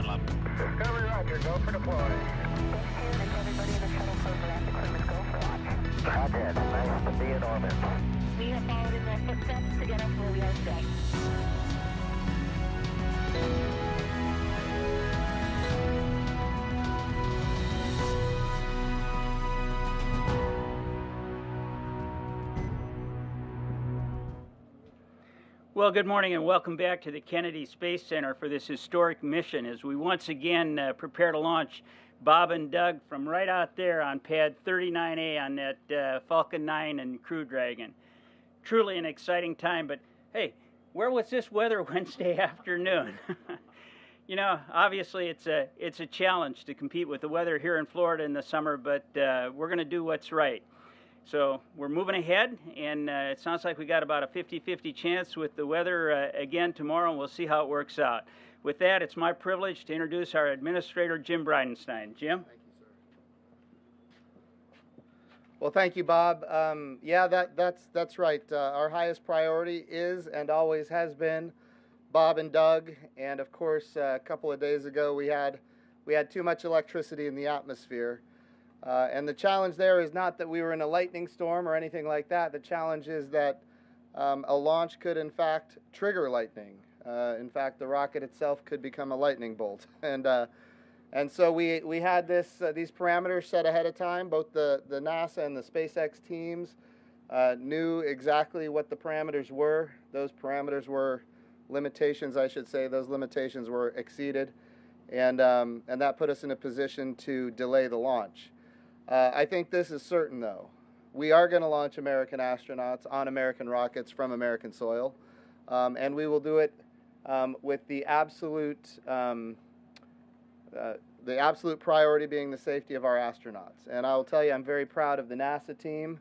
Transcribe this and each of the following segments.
ground level. Discovery, roger. Go for deploy. Everybody in the shuttle program, the crew is go for launch. Roger. Nice to be in orbit. We have followed in their footsteps to get us where we are today. Well, good morning and welcome back to the Kennedy Space Center for this historic mission as we once again prepare to launch Bob and Doug from right out there on pad 39A on that Falcon 9 and Crew Dragon. Truly an exciting time, but hey, where was this weather Wednesday afternoon? You know, obviously it's a challenge to compete with the weather here in Florida in the summer, but we're going to do what's right. So we're moving ahead, and it sounds like we got about a 50-50 chance with the weather again tomorrow, and we'll see how it works out. With that, it's my privilege to introduce our Administrator, Jim Bridenstine. Jim? Thank you, sir. Well, thank you, Bob. Yeah, that's right. Our highest priority is and always has been Bob and Doug, and of course, a couple of days ago we had too much electricity in the atmosphere. And the challenge there is not that we were in a lightning storm or anything like that. The challenge is that a launch could, in fact, trigger lightning. In fact, the rocket itself could become a lightning bolt. And so we had these parameters set ahead of time. Both the NASA and the SpaceX teams knew exactly what the parameters were. Those parameters were limitations, I should say. Those limitations were exceeded. And that put us in a position to delay the launch. I think this is certain, though. We are going to launch American astronauts on American rockets from American soil, and we will do it with the absolute priority being the safety of our astronauts. And I will tell you, I'm very proud of the NASA team,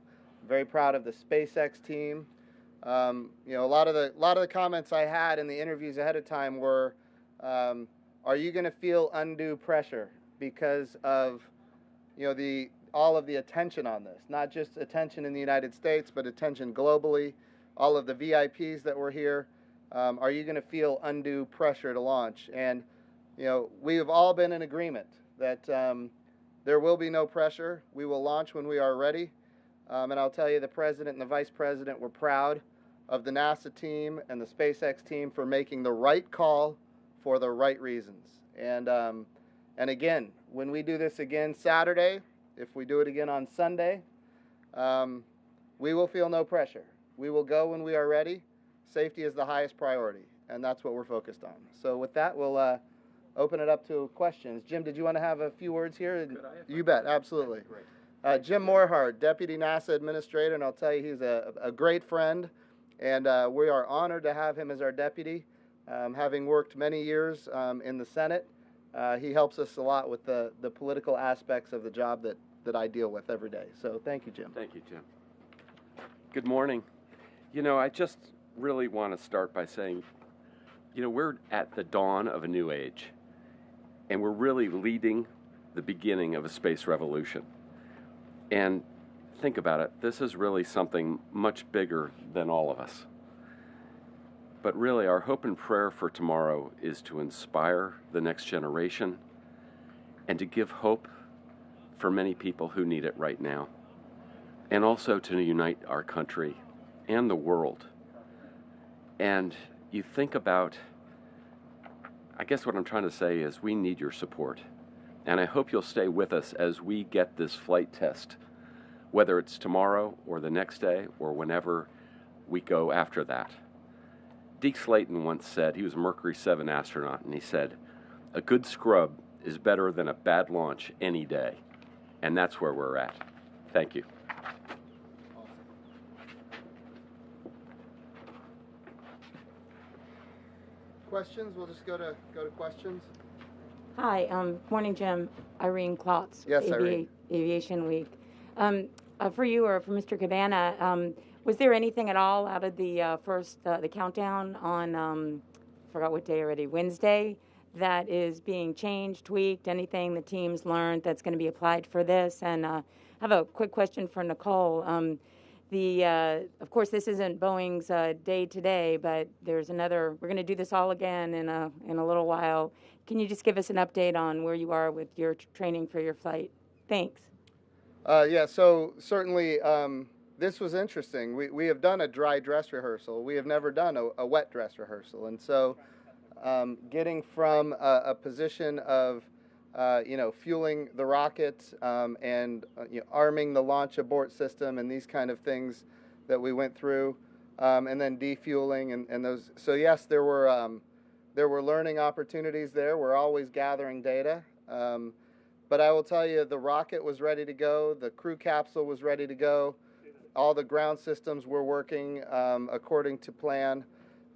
very proud of the SpaceX team. You know, a lot of the comments I had in the interviews ahead of time were, "Are you going to feel undue pressure because of all of the attention on this, not just attention in the United States, but attention globally, all of the VIPs that were here. Are you going to feel undue pressure to launch?" And, you know, we have all been in agreement that there will be no pressure. We will launch when we are ready. And I'll tell you, the President and the Vice President were proud of the NASA team and the SpaceX team for making the right call for the right reasons. And again, when we do this again Saturday, if we do it again on Sunday, we will feel no pressure. We will go when we are ready. Safety is the highest priority, and that's what we're focused on. So with that, we'll open it up to questions. Jim, did you want to have a few words here? You bet, absolutely. Great. Jim Morehart, Deputy NASA Administrator, and I'll tell you he's a great friend, and we are honored to have him as our deputy. Having worked many years in the Senate, he helps us a lot with the political aspects of the job that I deal with every day. So thank you, Jim. Thank you, Jim. Good morning. You know, I just really want to start by saying, you know, we're at the dawn of a new age, and we're really leading the beginning of a space revolution. And think about it, this is really something much bigger than all of us. But really, our hope and prayer for tomorrow is to inspire the next generation and to give hope for many people who need it right now, and also to unite our country and the world. And you think about, I guess what I'm trying to say is we need your support. And I hope you'll stay with us as we get this flight test, whether it's tomorrow or the next day or whenever we go after that. Deke Slayton once said, he was a Mercury 7 astronaut, and he said, "A good scrub is better than a bad launch any day." And that's where we're at. Thank you. Questions? We'll just go to questions. Hi, morning, Jim. Irene Klotz. Yes, Irene. Aviation Week. For you or for Mr. Cabana, was there anything at all out of the the countdown on, forgot what day already, Wednesday, that is being changed, tweaked, anything the teams learned that's going to be applied for this? And I have a quick question for Nicole. Of course, this isn't Boeing's day today, but there's another. We're going to do this all again in a little while. Can you just give us an update on where you are with your training for your flight? Thanks. Yeah, so certainly this was interesting. We have done a dry dress rehearsal. We have never done a wet dress rehearsal. And so getting from a position of, fueling the rocket and arming the launch abort system and these kind of things that we went through, and then defueling and those. So yes, there were learning opportunities there. We're always gathering data. But I will tell you, the rocket was ready to go. The crew capsule was ready to go. All the ground systems were working according to plan.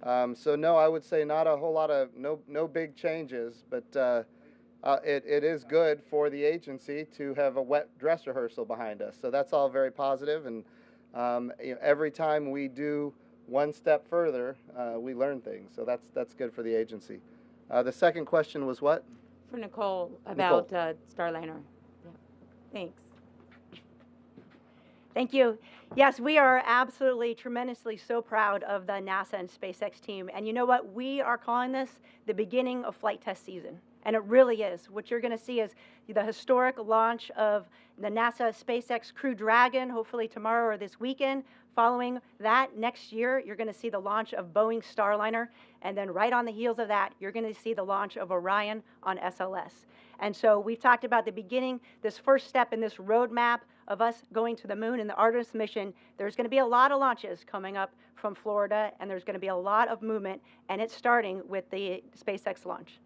So no, I would say not a whole lot of, no big changes, but it is good for the agency to have a wet dress rehearsal behind us. So that's all very positive, and every time we do one step further, we learn things. So that's good for the agency. The second question was what? For Nicole about Starliner. Yeah. Thanks. Thank you. Yes, we are absolutely tremendously so proud of the NASA and SpaceX team. And you know what? We are calling this the beginning of flight test season. And it really is. What you're going to see is the historic launch of the NASA SpaceX Crew Dragon, hopefully tomorrow or this weekend. Following that, next year, you're going to see the launch of Boeing Starliner. And then right on the heels of that, you're going to see the launch of Orion on SLS. And so we've talked about the beginning, this first step in this roadmap of us going to the moon in the Artemis mission. There's going to be a lot of launches coming up from Florida, and there's going to be a lot of movement, and it's starting with the SpaceX launch.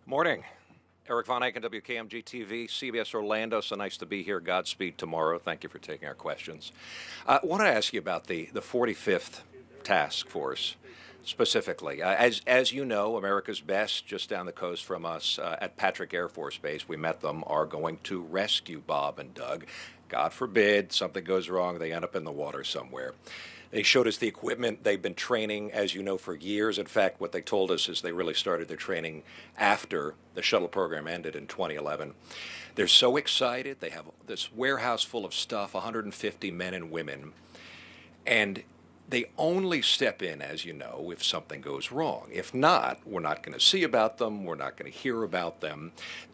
Morning. Eric Von Eyck, WKMG TV, CBS Orlando. So nice to be here. Godspeed tomorrow. Thank you for taking our questions. I want to ask you about the 45th Task Force specifically. As you know, America's Best, just down the coast from us at Patrick Air Force Base, we met them, are going to rescue Bob and Doug. God forbid something goes wrong, they end up in the water somewhere. They showed us the equipment. They've been training, as you know, for years. In fact, what they told us is they really started their training after the shuttle program ended in 2011. They're so excited. They have this warehouse full of stuff, 150 men and women. And they only step in, as you know, if something goes wrong. If not, we're not going to see about them. We're not going to hear about them.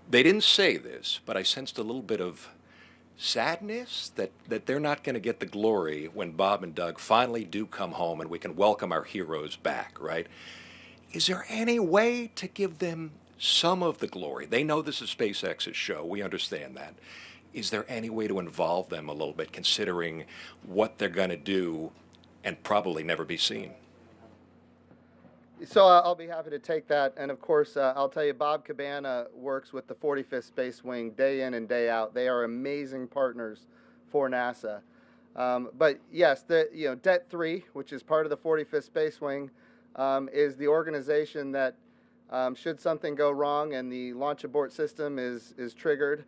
They didn't say this, but I sensed a little bit of sadness that they're not going to get the glory when Bob and Doug finally do come home and we can welcome our heroes back, right? Is there any way to give them some of the glory? They know this is SpaceX's show. We understand that. Is there any way to involve them a little bit, considering what they're going to do and probably never be seen? So I'll be happy to take that. And of course, I'll tell you, Bob Cabana works with the 45th Space Wing day in and day out. They are amazing partners for NASA. But yes, Det-3, which is part of the 45th Space Wing, is the organization that, should something go wrong and the launch abort system is triggered,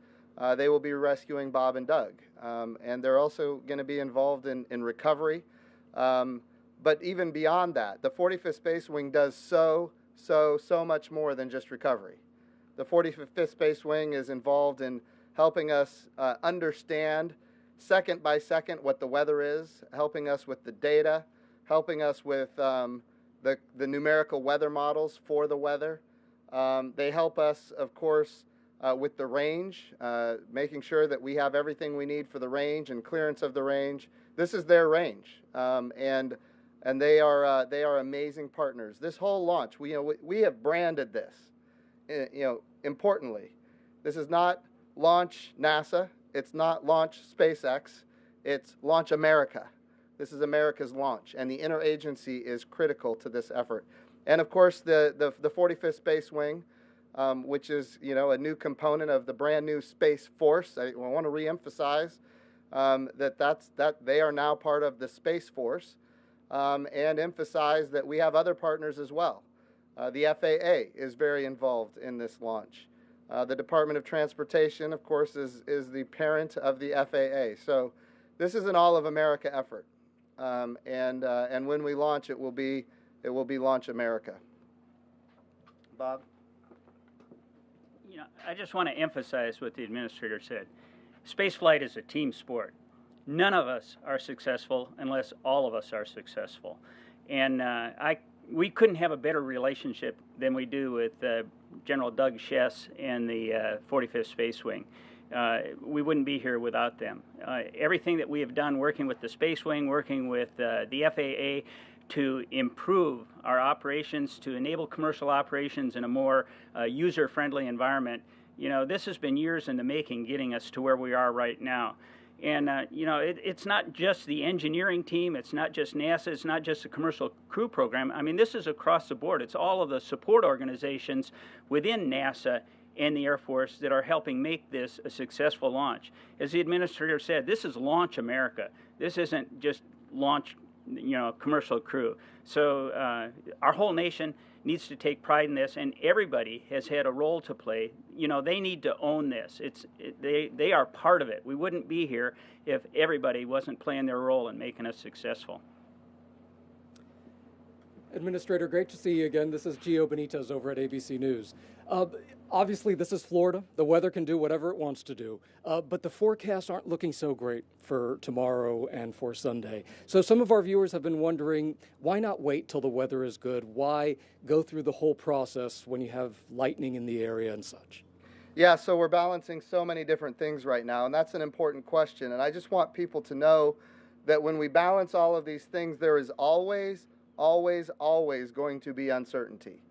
they will be rescuing Bob and Doug. And they're also going to be involved in recovery. But even beyond that, the 45th Space Wing does so much more than just recovery. The 45th Space Wing is involved in helping us understand second by second what the weather is, helping us with the data, helping us with the numerical weather models for the weather. They help us, of course, with the range, making sure that we have everything we need for the range and clearance of the range. This is their range, and they are amazing partners. This whole launch, we have branded this. Importantly, this is not Launch NASA. It's not Launch SpaceX. It's Launch America. This is America's launch, and the interagency is critical to this effort. And of course, the 45th Space Wing, which is a new component of the brand new Space Force. I want to reemphasize that they are now part of the Space Force, and emphasize that we have other partners as well. The FAA is very involved in this launch. The Department of Transportation, of course, is the parent of the FAA. So this is an all-of-America effort, and when we launch, it will be Launch America. Bob? I just want to emphasize what the administrator said. spaceflight is a team sport. None of us are successful unless all of us are successful. And we couldn't have a better relationship than we do with General Doug Shess and the 45th Space Wing. We wouldn't be here without them. Everything that we have done working with the Space Wing, working with the FAA to improve our operations, to enable commercial operations in a more user-friendly environment, this has been years in the making, getting us to where we are right now. And, it's not just the engineering team, it's not just NASA, it's not just the commercial crew program. I mean, this is across the board. It's all of the support organizations within NASA and the Air Force that are helping make this a successful launch. As the administrator said, this is Launch America. This isn't just launch, commercial crew. So our whole nation needs to take pride in this, and everybody has had a role to play. They need to own this. They are part of it. We wouldn't be here if everybody wasn't playing their role in making us successful. Administrator, great to see you again. This is Gio Benitez over at ABC News. Obviously, this is Florida. The weather can do whatever it wants to do, but the forecasts aren't looking so great for tomorrow and for Sunday. So some of our viewers have been wondering, why not wait till the weather is good? Why go through the whole process when you have lightning in the area and such? Yeah, so we're balancing so many different things right now, and that's an important question. And I just want people to know that when we balance all of these things, there is always going to be uncertainty.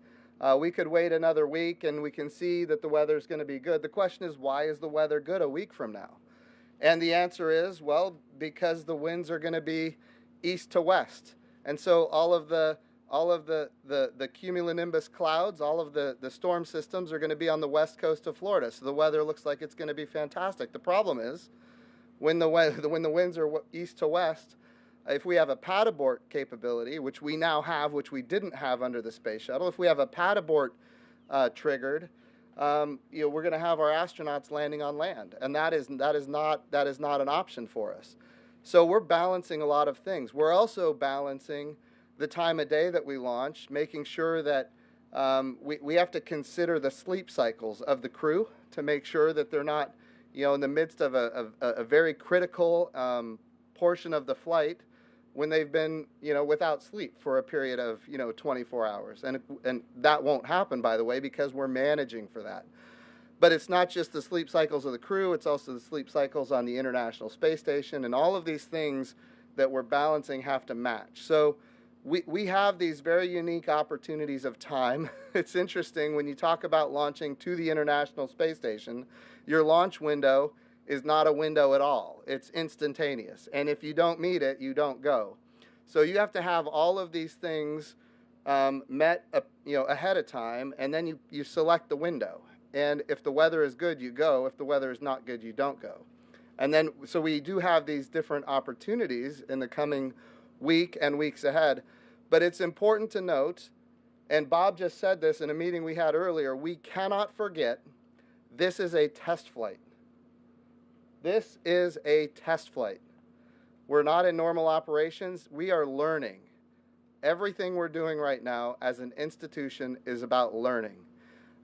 We could wait another week and we can see that the weather is going to be good. The question is, why is the weather good a week from now? And the answer is, well, because the winds are going to be east to west. And so all of the cumulonimbus clouds, all of the storm systems are going to be on the west coast of Florida. So the weather looks like it's going to be fantastic. The problem is, when the winds are east to west, if we have a pad abort capability, which we now have, which we didn't have under the space shuttle, if we have a pad abort triggered, we're going to have our astronauts landing on land, and that is not an option for us. So we're balancing a lot of things. We're also balancing the time of day that we launch, making sure that we have to consider the sleep cycles of the crew to make sure that they're not, in the midst of a very critical portion of the flight, when they've been, without sleep for a period of, 24 hours. And that won't happen, by the way, because we're managing for that. But it's not just the sleep cycles of the crew, it's also the sleep cycles on the International Space Station, and all of these things that we're balancing have to match. So we have these very unique opportunities of time. It's interesting, when you talk about launching to the International Space Station, your launch window is not a window at all. It's instantaneous. And if you don't meet it, you don't go. So you have to have all of these things met ahead of time, and then you select the window. And if the weather is good, you go. If the weather is not good, you don't go. And then, so we do have these different opportunities in the coming week and weeks ahead. But it's important to note, and Bob just said this in a meeting we had earlier, we cannot forget this is a test flight. This is a test flight. We're not in normal operations. We are learning. Everything we're doing right now as an institution is about learning.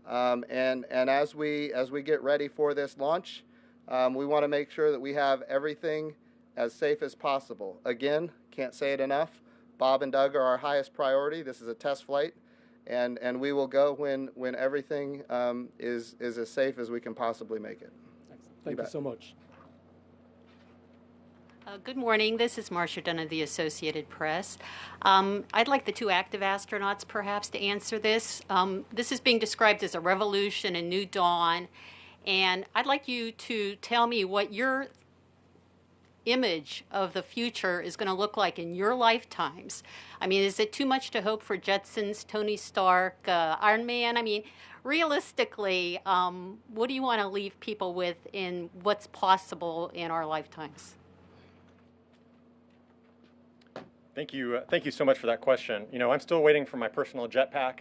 And as we get ready for this launch, we want to make sure that we have everything as safe as possible. Again, can't say it enough, Bob and Doug are our highest priority. This is a test flight, and we will go when everything is as safe as we can possibly make it. Excellent. Thank you so much. Good morning. This is Marcia Dunn of the Associated Press. I'd like the two active astronauts perhaps to answer this. This is being described as a revolution, a new dawn, and I'd like you to tell me what your image of the future is going to look like in your lifetimes. I mean, is it too much to hope for Jetsons, Tony Stark, Iron Man? I mean, realistically, what do you want to leave people with in what's possible in our lifetimes? Thank you so much for that question. I'm still waiting for my personal jetpack,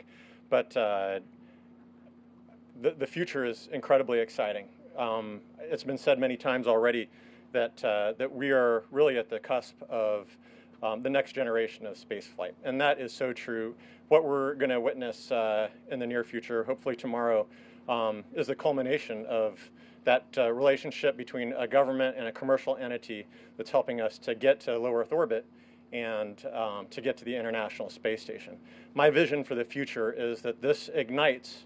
but the future is incredibly exciting. It's been said many times already that we are really at the cusp of the next generation of spaceflight, and that is so true. What we're going to witness in the near future, hopefully tomorrow, is the culmination of that relationship between a government and a commercial entity that's helping us to get to low Earth orbit and to get to the International Space Station. My vision for the future is that this ignites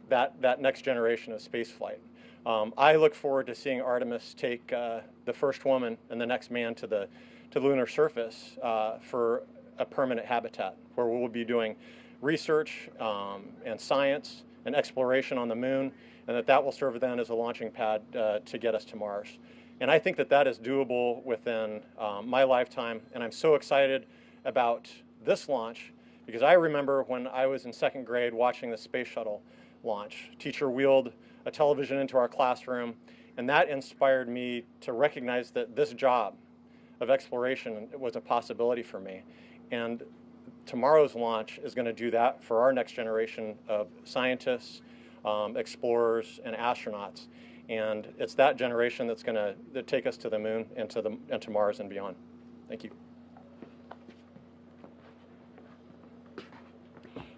that next generation of spaceflight. I look forward to seeing Artemis take the first woman and the next man to the lunar surface for a permanent habitat, where we will be doing research and science and exploration on the moon, and that will serve then as a launching pad to get us to Mars. And I think that is doable within my lifetime, and I'm so excited about this launch because I remember when I was in second grade watching the space shuttle launch. Teacher wheeled a television into our classroom, and that inspired me to recognize that this job of exploration was a possibility for me. And tomorrow's launch is going to do that for our next generation of scientists, explorers, and astronauts. And it's that generation that's going to take us to the moon and to Mars and beyond. Thank you.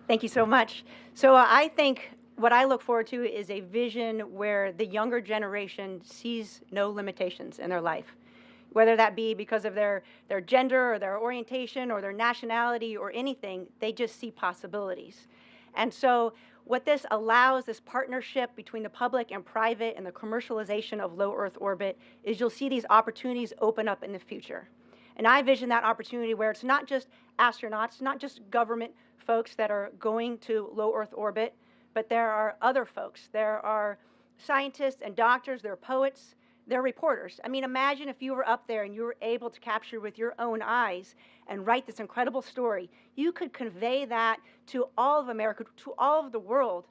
Thank you so much. So I think what I look forward to is a vision where the younger generation sees no limitations in their life, whether that be because of their gender or their orientation or their nationality or anything. They just see possibilities. And so what this allows, this partnership between the public and private and the commercialization of low Earth orbit, is you'll see these opportunities open up in the future. And I envision that opportunity where it's not just astronauts, not just government folks that are going to low Earth orbit, but there are other folks. There are scientists and doctors, there are poets, there are reporters. I mean, imagine if you were up there and you were able to capture with your own eyes and write this incredible story. You could convey that to all of America, to all of the world,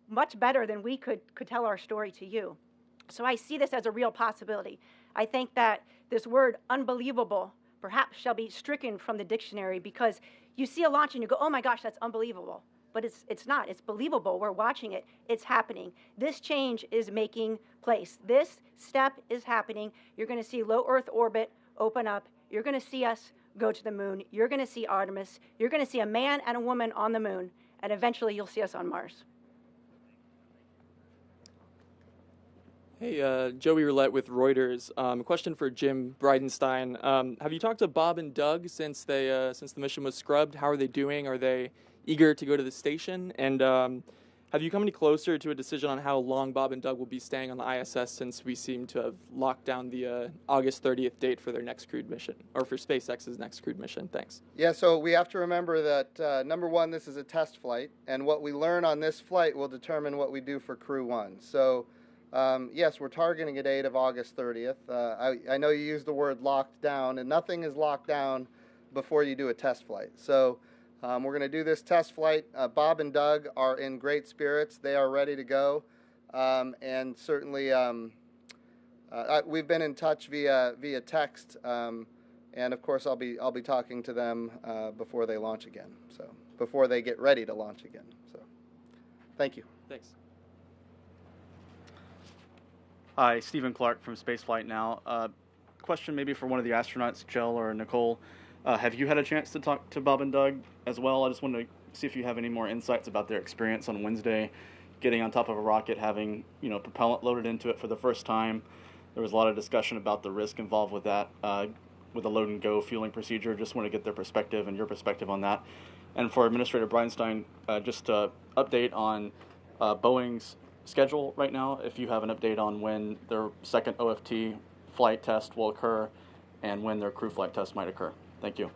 much better than we could tell our story to you. So I see this as a real possibility. I think that this word unbelievable perhaps shall be stricken from the dictionary, because you see a launch and you go, oh my gosh, that's unbelievable. But it's not. It's believable. We're watching it. It's happening. This change is making place. This step is happening. You're going to see low Earth orbit open up. You're going to see us go to the moon. You're going to see Artemis. You're going to see a man and a woman on the moon. And eventually you'll see us on Mars. Hey, Joey Roulette with Reuters. A question for Jim Bridenstine. Have you talked to Bob and Doug since the mission was scrubbed? How are they doing? Are they eager to go to the station? And have you come any closer to a decision on how long Bob and Doug will be staying on the ISS, since we seem to have locked down the August 30th date for their next crewed mission, or for SpaceX's next crewed mission? Thanks. Yeah, so we have to remember that, number one, this is a test flight, and what we learn on this flight will determine what we do for Crew 1. So, yes, we're targeting a date of August 30th. I know you used the word locked down, and nothing is locked down before you do a test flight. So we're going to do this test flight. Bob and Doug are in great spirits. They are ready to go, and certainly we've been in touch via text, and of course I'll be talking to them before they launch again. So before they get ready to launch again. So thank you. Thanks. Hi, Stephen Clark from Spaceflight Now. Question maybe for one of the astronauts, Jill or Nicole. Have you had a chance to talk to Bob and Doug as well? I just wanted to see if you have any more insights about their experience on Wednesday, getting on top of a rocket, having propellant loaded into it for the first time. There was a lot of discussion about the risk involved with that, with the load and go fueling procedure. Just want to get their perspective and your perspective on that. And for Administrator Bridenstine, just to update on Boeing's schedule right now, if you have an update on when their second OFT flight test will occur and when their crew flight test might occur. Thank you.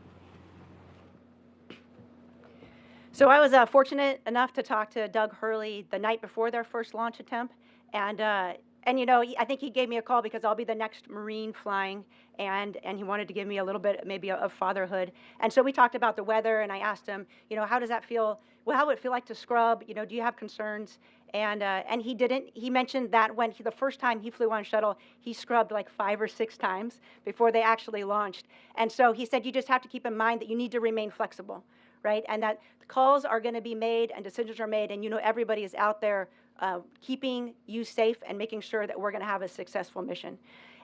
So I was fortunate enough to talk to Doug Hurley the night before their first launch attempt, and I think he gave me a call because I'll be the next Marine flying, and he wanted to give me a little bit maybe of fatherhood. And so we talked about the weather, and I asked him, how does that feel? Well, how would it feel like to scrub? Do you have concerns? And he didn't. He mentioned that when the first time he flew on shuttle, he scrubbed like 5 or 6 times before they actually launched. And so he said, you just have to keep in mind that you need to remain flexible, right? And that calls are going to be made and decisions are made, and everybody is out there keeping you safe and making sure that we're going to have a successful mission.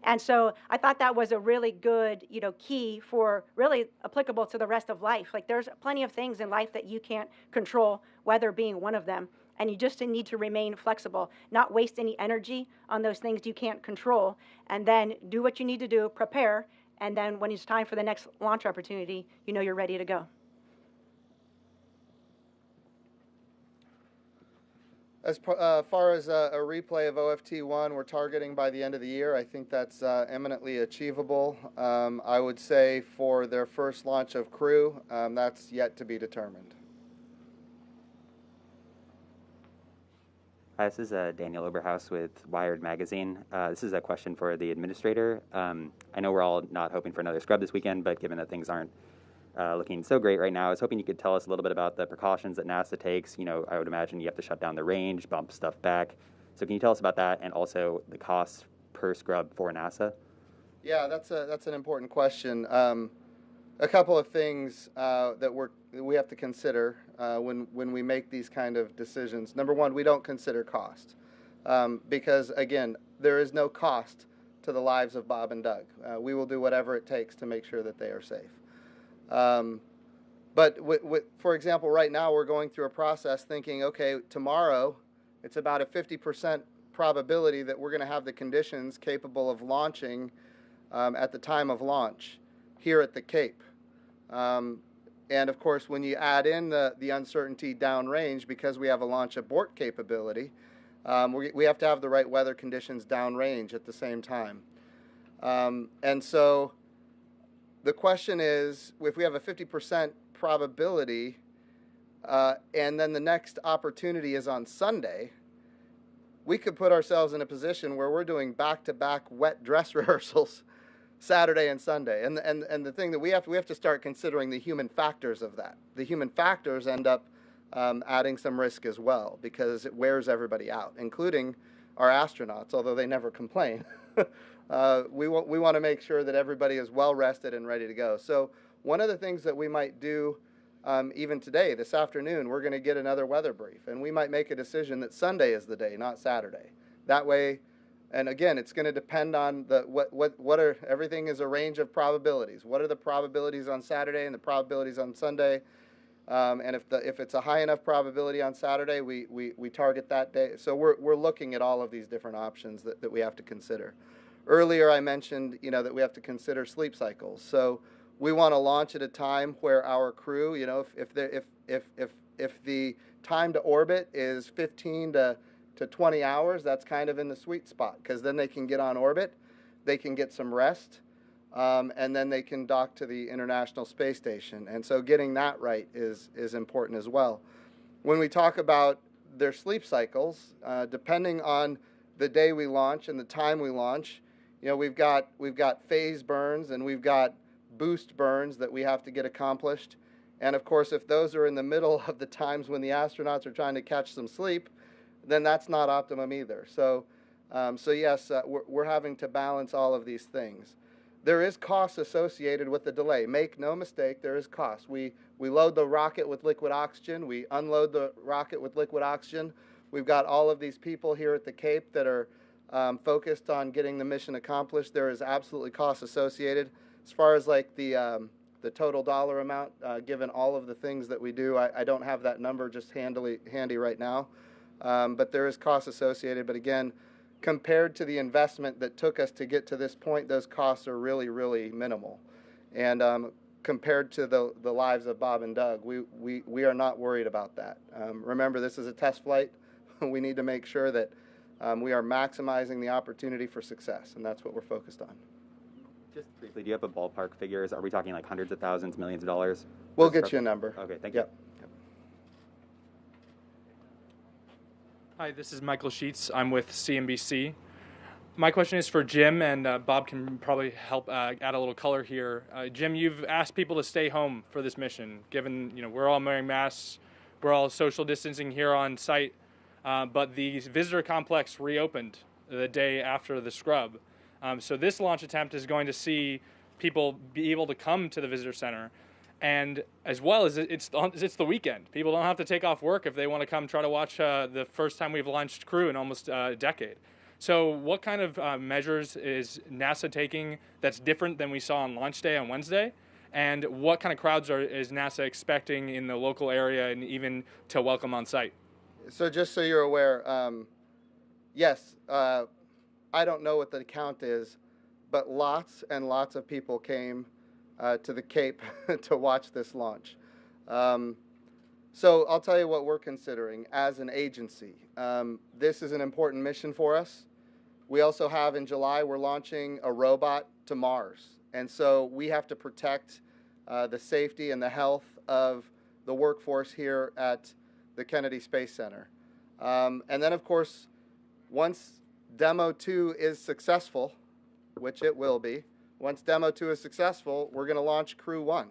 And so I thought that was a really good, key for really applicable to the rest of life. Like there's plenty of things in life that you can't control, weather being one of them. And you just need to remain flexible, not waste any energy on those things you can't control, and then do what you need to do, prepare, and then when it's time for the next launch opportunity, you're ready to go. As far as a replay of OFT1, we're targeting by the end of the year. I think that's eminently achievable. I would say for their first launch of Crew, that's yet to be determined. Hi, this is Daniel Oberhaus with Wired Magazine. This is a question for the administrator. I know we're all not hoping for another scrub this weekend, but given that things aren't looking so great right now, I was hoping you could tell us a little bit about the precautions that NASA takes. I would imagine you have to shut down the range, bump stuff back. So can you tell us about that, and also the costs per scrub for NASA? Yeah, that's an important question. A couple of things that we have to consider when we make these kind of decisions. Number one, we don't consider cost because, again, there is no cost to the lives of Bob and Doug. We will do whatever it takes to make sure that they are safe. But for example, right now we're going through a process thinking, okay, tomorrow it's about a 50% probability that we're going to have the conditions capable of launching at the time of launch here at the Cape. And of course, when you add in the uncertainty downrange, because we have a launch abort capability, we have to have the right weather conditions downrange at the same time. And so the question is, if we have a 50% probability, and then the next opportunity is on Sunday, we could put ourselves in a position where we're doing back-to-back wet dress rehearsals Saturday and Sunday. And the thing that we have to start considering the human factors of that. The human factors end up adding some risk as well, because it wears everybody out, including our astronauts, although they never complain. We want to make sure that everybody is well rested and ready to go. So one of the things that we might do even today, this afternoon, we're going to get another weather brief, and we might make a decision that Sunday is the day, not Saturday. That way, and again, it's going to depend on everything is a range of probabilities. What are the probabilities on Saturday and the probabilities on Sunday? And if it's a high enough probability on Saturday, we target that day. So we're looking at all of these different options that we have to consider. Earlier, I mentioned that we have to consider sleep cycles. So we want to launch at a time where our crew, if the time to orbit is 15 to 20 hours, that's kind of in the sweet spot, because then they can get on orbit, they can get some rest, and then they can dock to the International Space Station. And so getting that right is important as well. When we talk about their sleep cycles, depending on the day we launch and the time we launch, we've got phase burns and we've got boost burns that we have to get accomplished. And of course, if those are in the middle of the times when the astronauts are trying to catch some sleep, then that's not optimum either. So yes, we're having to balance all of these things. There is cost associated with the delay. Make no mistake, there is cost. We load the rocket with liquid oxygen. We unload the rocket with liquid oxygen. We've got all of these people here at the Cape that are focused on getting the mission accomplished. There is absolutely cost associated. As far as like the total dollar amount, given all of the things that we do, I don't have that number just handy right now. But there is cost associated. But again, compared to the investment that took us to get to this point, those costs are really, really minimal. And compared to the lives of Bob and Doug, we are not worried about that. Remember, this is a test flight. We need to make sure that we are maximizing the opportunity for success, and that's what we're focused on. Just briefly, do you have a ballpark figures? Are we talking like hundreds of thousands, millions of dollars? We'll get you a number. Okay, thank you. Yep. Hi, this is Michael Sheets. I'm with CNBC. My question is for Jim, and Bob can probably help add a little color here. Jim, you've asked people to stay home for this mission, given we're all wearing masks, we're all social distancing here on site, but the visitor complex reopened the day after the scrub. So this launch attempt is going to see people be able to come to the visitor center. And as well as it's the weekend. People don't have to take off work if they want to come try to watch the first time we've launched Crew in almost a decade. So what kind of measures is NASA taking that's different than we saw on launch day on Wednesday? And what kind of crowds is NASA expecting in the local area and even to welcome on site? So just so you're aware, yes, I don't know what the count is, but lots and lots of people came to the Cape to watch this launch. So I'll tell you what we're considering as an agency. This is an important mission for us. We also have in July, we're launching a robot to Mars. And so we have to protect the safety and the health of the workforce here at the Kennedy Space Center. And then, of course, once Demo-2 is successful, which it will be, once Demo-2 is successful, we're going to launch Crew 1.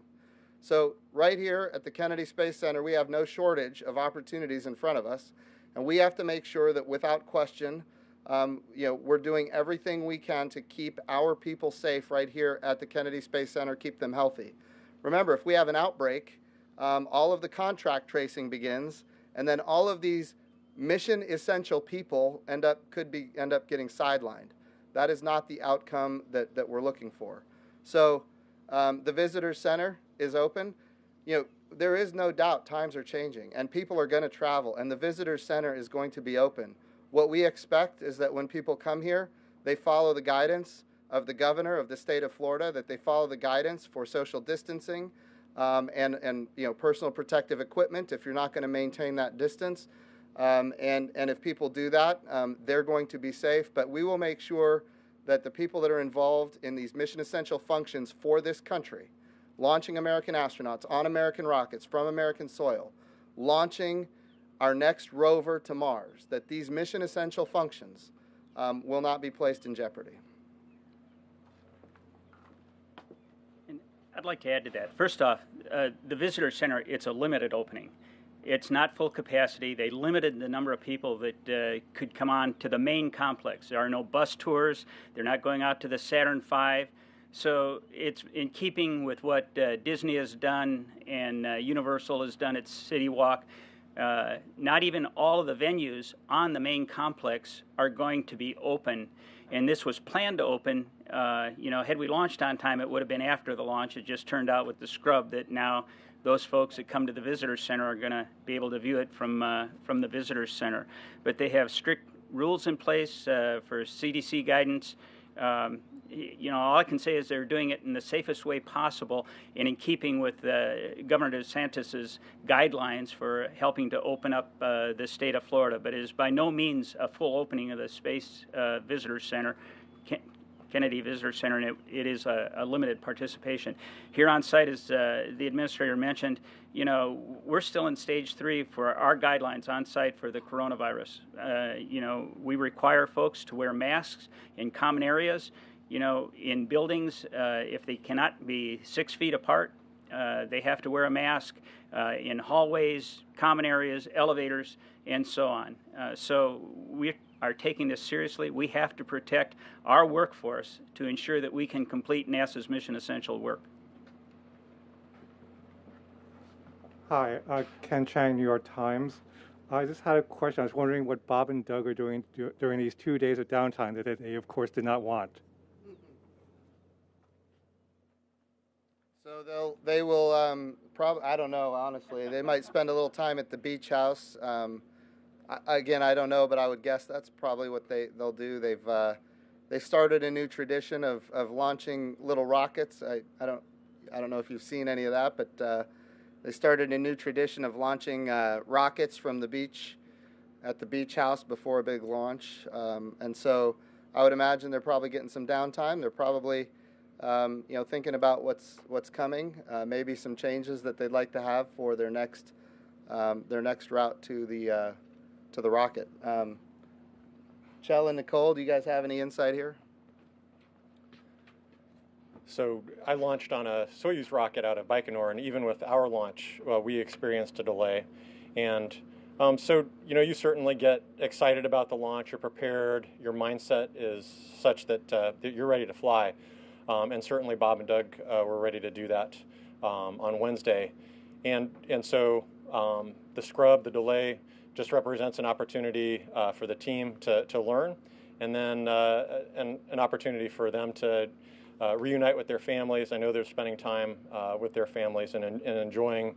So right here at the Kennedy Space Center, we have no shortage of opportunities in front of us, and we have to make sure that without question, we're doing everything we can to keep our people safe right here at the Kennedy Space Center, keep them healthy. Remember, if we have an outbreak, all of the contract tracing begins, and then all of these mission essential people end up getting sidelined. That is not the outcome that we're looking for. So the visitor center is open. There is no doubt times are changing and people are going to travel, and the visitor center is going to be open. What we expect is that when people come here, they follow the guidance of the governor of the state of Florida, that they follow the guidance for social distancing and personal protective equipment if you're not going to maintain that distance. And if people do that, they're going to be safe. But we will make sure that the people that are involved in these mission essential functions for this country, launching American astronauts on American rockets from American soil, launching our next rover to Mars, that these mission essential functions will not be placed in jeopardy. And I'd like to add to that. First off, the visitor center, it's a limited opening. It's not full capacity. They limited the number of people that could come on to the main complex. There are no bus tours. They're not going out to the Saturn V. So it's in keeping with what Disney has done and Universal has done at City Walk. Not even all of the venues on the main complex are going to be open. And this was planned to open. Had we launched on time, it would have been after the launch. It just turned out with the scrub that now those folks that come to the visitor center are going to be able to view it from the visitor center. But they have strict rules in place for CDC guidance. All I can say is they're doing it in the safest way possible and in keeping with Governor DeSantis's guidelines for helping to open up the state of Florida. But it is by no means a full opening of the Space Visitor Center, Kennedy Visitor Center, and it is a limited participation. Here on site, as the administrator mentioned, we're still in stage 3 for our guidelines on site for the coronavirus. We require folks to wear masks in common areas. In buildings, if they cannot be 6 feet apart, they have to wear a mask in hallways, common areas, elevators, and so on. So we are taking this seriously. We have to protect our workforce to ensure that we can complete NASA's mission essential work. Hi, Ken Chang, New York Times. I just had a question. I was wondering what Bob and Doug are doing during these 2 days of downtime that they, of course, did not want. So they will probably, I don't know, honestly. They might spend a little time at the beach house. Again, I don't know, but I would guess that's probably what they'll do. They started a new tradition of launching little rockets. I don't know if you've seen any of that, but they started a new tradition of launching rockets from the beach at the beach house before a big launch. And so I would imagine they're probably getting some downtime. They're probably thinking about what's coming, maybe some changes that they'd like to have for their next route to the rocket. Chell and Nicole, do you guys have any insight here? So I launched on a Soyuz rocket out of Baikonur, and even with our launch, we experienced a delay. And so, you certainly get excited about the launch. You're prepared. Your mindset is such that you're ready to fly. And certainly Bob and Doug were ready to do that on Wednesday. And so the scrub, the delay, just represents an opportunity for the team to learn and then an opportunity for them to reunite with their families. I know they're spending time with their families and enjoying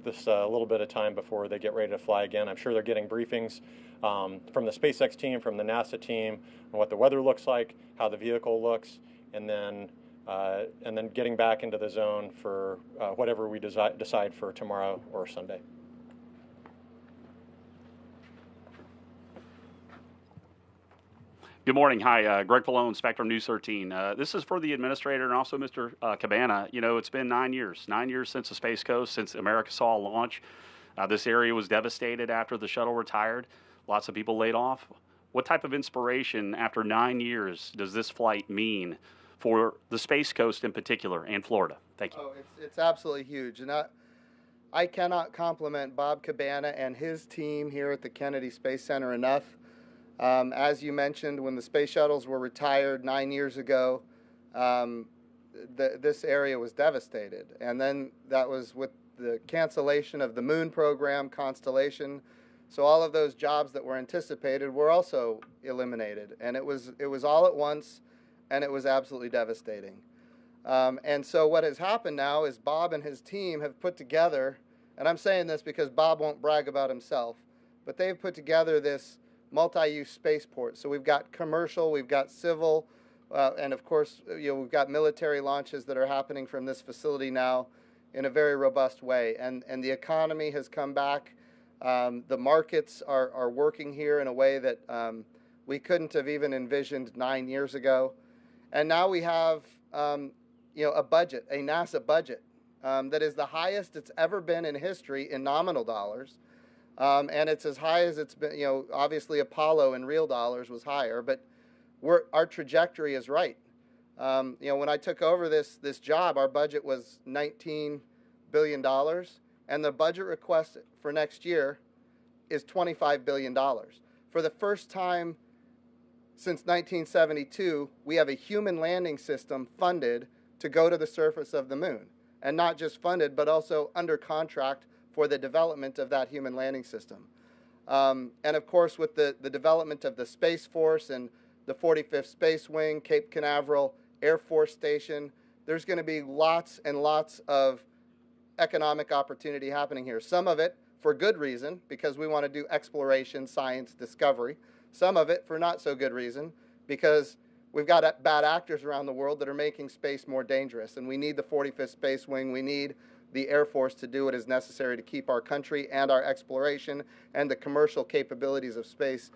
this little bit of time before they get ready to fly again. I'm sure they're getting briefings from the SpaceX team, from the NASA team, on what the weather looks like, how the vehicle looks, and then getting back into the zone for whatever we decide for tomorrow or Sunday. Good morning. Hi, Greg Pallone, Spectrum News 13. This is for the administrator and also Mr. Cabana. You know, it's been 9 years since the Space Coast, since America saw a launch. This area was devastated after the shuttle retired. Lots of people laid off. What type of inspiration after 9 years does this flight mean for the Space Coast in particular and Florida? Thank you. Oh, it's absolutely huge. And I cannot compliment Bob Cabana and his team here at the Kennedy Space Center enough. As you mentioned, when the space shuttles were retired 9 years ago, this area was devastated. And then that was with the cancellation of the moon program, Constellation. So all of those jobs that were anticipated were also eliminated. And it was all at once, and it was absolutely devastating. And so what has happened now is Bob and his team have put together, and I'm saying this because Bob won't brag about himself, but they've put together this multi-use spaceport. So we've got commercial, we've got civil, and of course, we've got military launches that are happening from this facility now in a very robust way. And the economy has come back. The markets are working here in a way that we couldn't have even envisioned 9 years ago. And now we have, a budget, a NASA budget, that is the highest it's ever been in history in nominal dollars. And it's as high as it's been. Obviously Apollo in real dollars was higher, but our trajectory is right. When I took over this job, our budget was $19 billion, and the budget request for next year is $25 billion. For the first time since 1972, we have a human landing system funded to go to the surface of the moon, and not just funded, but also under contract for the development of that human landing system. And of course, with the development of the Space Force and the 45th Space Wing, Cape Canaveral Air Force Station, there's going to be lots and lots of economic opportunity happening here. Some of it for good reason, because we want to do exploration, science, discovery. Some of it for not so good reason, because we've got bad actors around the world that are making space more dangerous. And we need the 45th Space Wing. We need the Air Force to do what is necessary to keep our country and our exploration and the commercial capabilities of space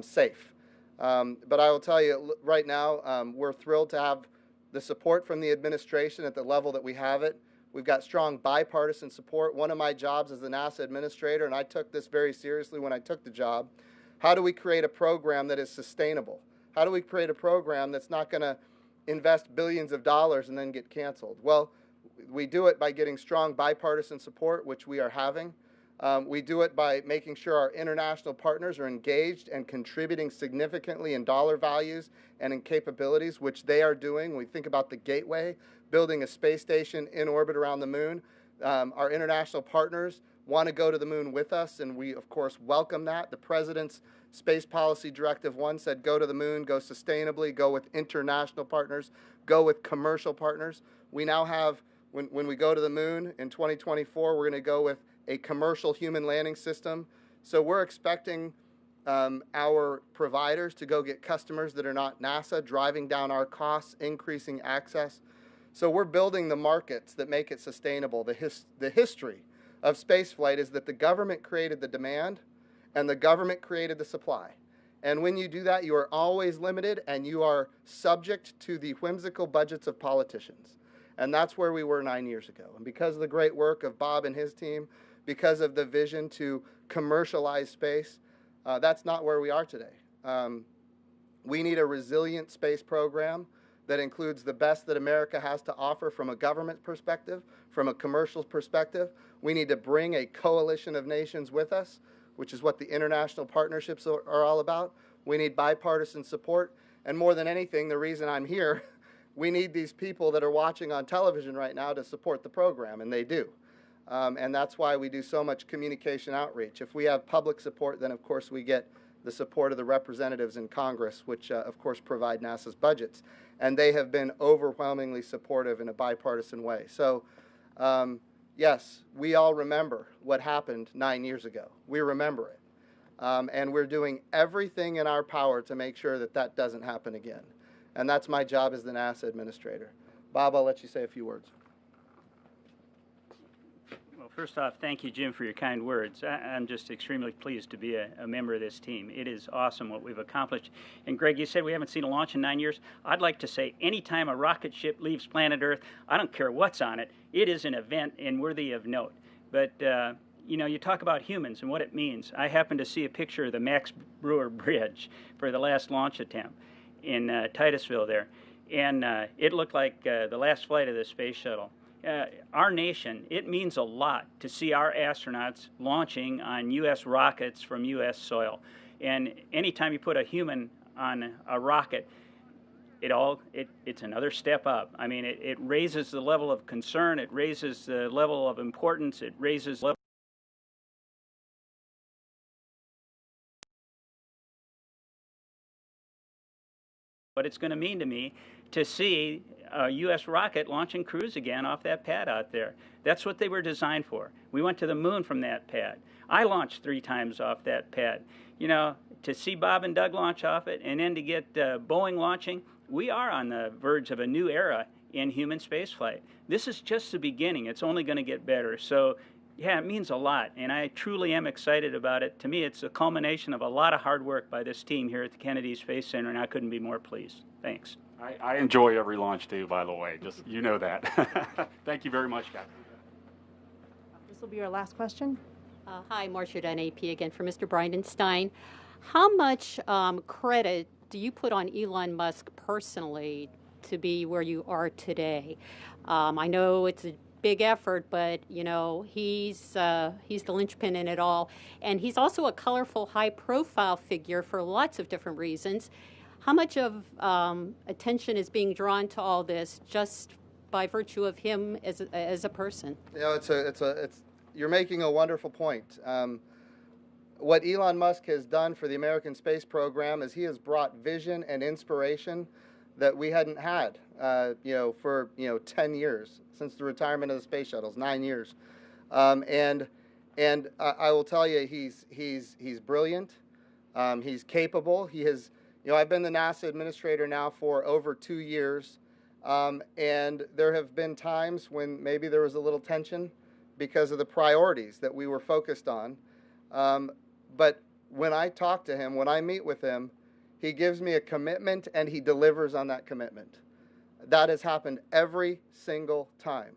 safe. But I will tell you, right now, we're thrilled to have the support from the administration at the level that we have it. We've got strong bipartisan support. One of my jobs as the NASA administrator, and I took this very seriously when I took the job, how do we create a program that is sustainable? How do we create a program that's not going to invest billions of dollars and then get canceled? Well, we do it by getting strong bipartisan support, which we are having. We do it by making sure our international partners are engaged and contributing significantly in dollar values and in capabilities, which they are doing. We think about the Gateway, building a space station in orbit around the moon. Our international partners want to go to the moon with us, and we, of course, welcome that. The President's Space Policy Directive 1 said go to the moon, go sustainably, go with international partners, go with commercial partners. We now have, when we go to the moon in 2024, we're going to go with a commercial human landing system. So we're expecting our providers to go get customers that are not NASA, driving down our costs, increasing access. So we're building the markets that make it sustainable. The history of spaceflight is that the government created the demand and the government created the supply. And when you do that, you are always limited and you are subject to the whimsical budgets of politicians. And that's where we were 9 years ago. And because of the great work of Bob and his team, because of the vision to commercialize space, that's not where we are today. We need a resilient space program that includes the best that America has to offer from a government perspective, from a commercial perspective. We need to bring a coalition of nations with us, which is what the international partnerships are all about. We need bipartisan support. And more than anything, the reason I'm here, we need these people that are watching on television right now to support the program, and they do. And that's why we do so much communication outreach. If we have public support, then of course we get the support of the representatives in Congress, which of course provide NASA's budgets. And they have been overwhelmingly supportive in a bipartisan way. So yes, we all remember what happened 9 years ago. We remember it. And we're doing everything in our power to make sure that that doesn't happen again. And that's my job as the NASA administrator. Bob, I'll let you say a few words. Well, first off, thank you, Jim, for your kind words. I'm just extremely pleased to be a member of this team. It is awesome what we've accomplished. And Greg, you said we haven't seen a launch in 9 years. I'd like to say anytime a rocket ship leaves planet Earth, I don't care what's on it, it is an event and worthy of note. But you know, you talk about humans and what it means. I happened to see a picture of the Max Brewer Bridge for the last launch attempt in Titusville there. And it looked like the last flight of the space shuttle. Our nation, it means a lot to see our astronauts launching on U.S. rockets from U.S. soil. And anytime you put a human on a rocket, it's another step up. I mean, it raises the level of concern, it raises the level of importance, it raises level. What it's going to mean to me to see a U.S. rocket launching crews again off that pad out there. That's what they were designed for. We went to the moon from that pad. I launched 3 times off that pad. You know, to see Bob and Doug launch off it and then to get Boeing launching, we are on the verge of a new era in human spaceflight. This is just the beginning. It's only going to get better. So, yeah, it means a lot, and I truly am excited about it. To me, it's a culmination of a lot of hard work by this team here at the Kennedy Space Center, and I couldn't be more pleased. Thanks. I enjoy every launch too, by the way. Just, you know that. Thank you very much, guys. This will be our last question. Hi, Marcia Dunn, AP again for Mr. Bridenstine. How much credit do you put on Elon Musk personally to be where you are today? I know it's a big effort, but you know he's the linchpin in it all, and he's also a colorful, high-profile figure for lots of different reasons. How much of attention is being drawn to all this just by virtue of him as a person? You know, you're making a wonderful point. What Elon Musk has done for the American space program is he has brought vision and inspiration that we hadn't had, for 10 years since the retirement of the space shuttles, 9 years, and I will tell you, he's brilliant, he's capable. He has, I've been the NASA administrator now for over 2 years, and there have been times when maybe there was a little tension because of the priorities that we were focused on, but when I talk to him, when I meet with him, he gives me a commitment and he delivers on that commitment. That has happened every single time.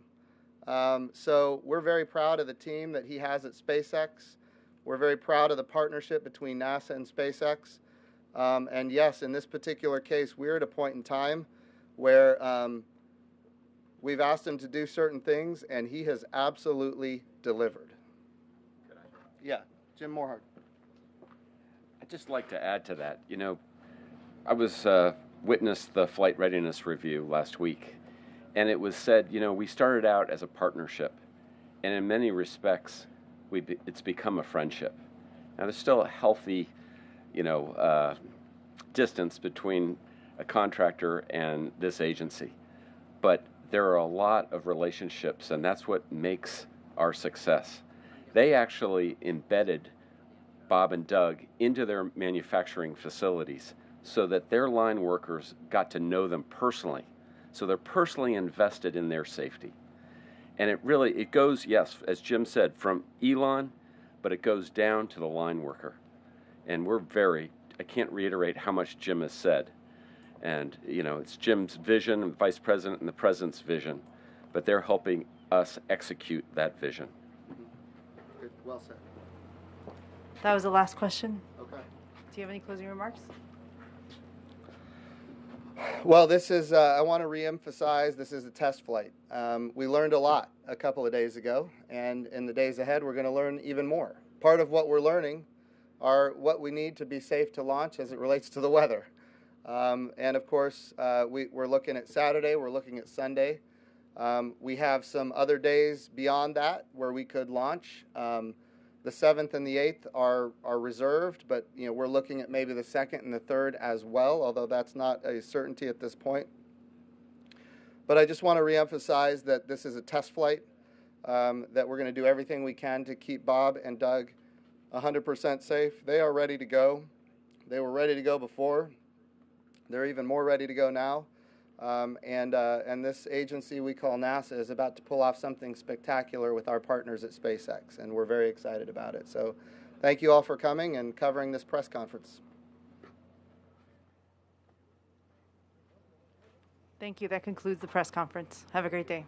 So we're very proud of the team that he has at SpaceX. We're very proud of the partnership between NASA and SpaceX. And yes, in this particular case, we're at a point in time where we've asked him to do certain things and he has absolutely delivered. Yeah, Jim Morhart. I'd just like to add to that. I was witnessed the flight readiness review last week, and it was said, we started out as a partnership, and in many respects, it's become a friendship. Now, there's still a healthy, distance between a contractor and this agency, but there are a lot of relationships, and that's what makes our success. They actually embedded Bob and Doug into their manufacturing facilities so that their line workers got to know them personally. So they're personally invested in their safety. And it goes, yes, as Jim said, from Elon, but it goes down to the line worker. And I can't reiterate how much Jim has said. And, it's Jim's vision, the vice president, and the president's vision, but they're helping us execute that vision. Good. Well said. That was the last question. Okay. Do you have any closing remarks? Well, this is, I want to reemphasize, this is a test flight. We learned a lot a couple of days ago, and in the days ahead, we're going to learn even more. Part of what we're learning are what we need to be safe to launch as it relates to the weather. And of course, we're looking at Saturday, we're looking at Sunday. We have some other days beyond that where we could launch. The 7th and the 8th are reserved, but we're looking at maybe the 2nd and the 3rd as well, although that's not a certainty at this point. But I just want to reemphasize that this is a test flight, that we're going to do everything we can to keep Bob and Doug 100% safe. They are ready to go. They were ready to go before. They're even more ready to go now. And this agency we call NASA is about to pull off something spectacular with our partners at SpaceX, and we're very excited about it. So thank you all for coming and covering this press conference. Thank you. That concludes the press conference. Have a great day.